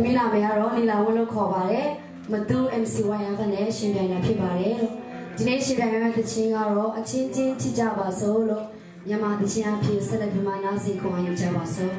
မင်းနာမည်ကတော့နီလာဝင်းလို့ခေါ်ပါတယ်မတူ MC1 နဲ့ရှင်ပြိုင်တာဖြစ်ပါတယ်လို့ဒီနေ့ရှင်ပြိုင်မယ့်သချင်းကတော့အချင်းချင်းချစ်ကြပါစို့လို့မြန်မာသချင်းအဖြစ်ဆက်လက်ပြမနာစီခေါ်ယူကြပါစို့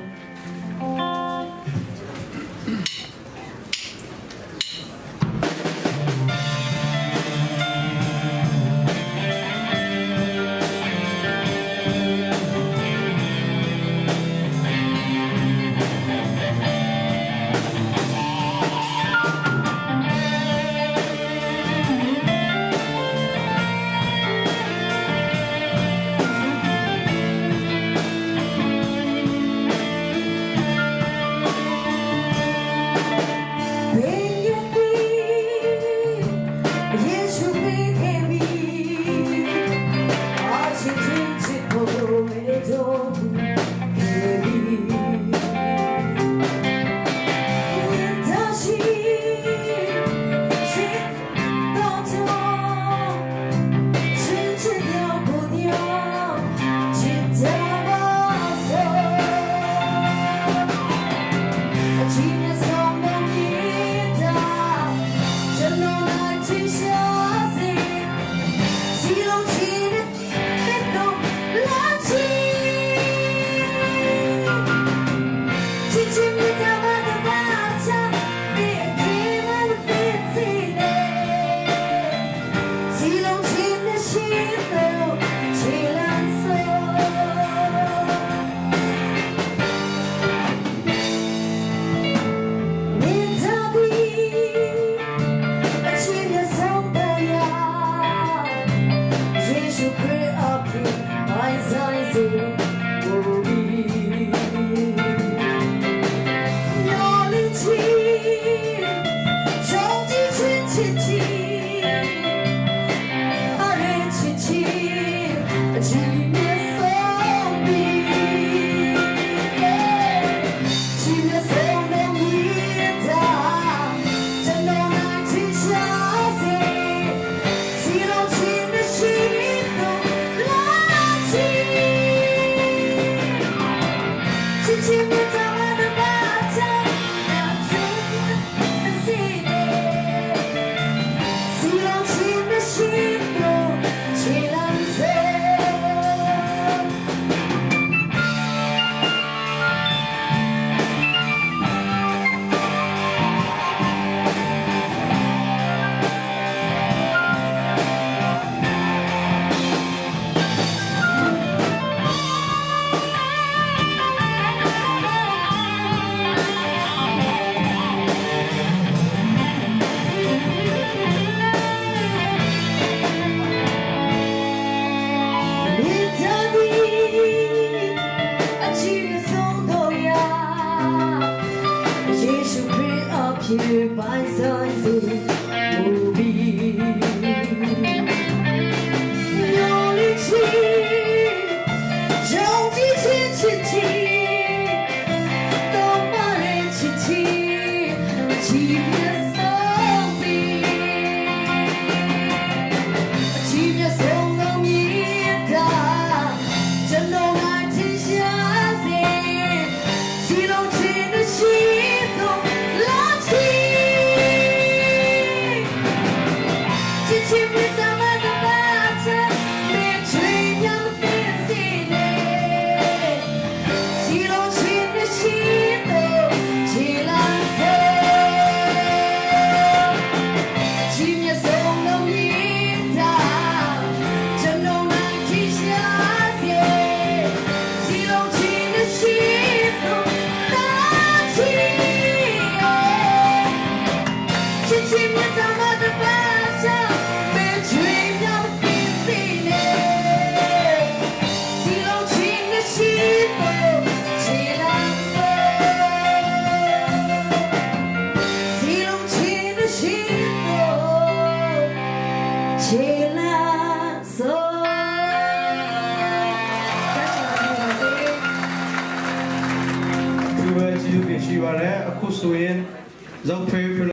ရှိပါတယ်အခုဆိုရင်ဇောက်ဖေး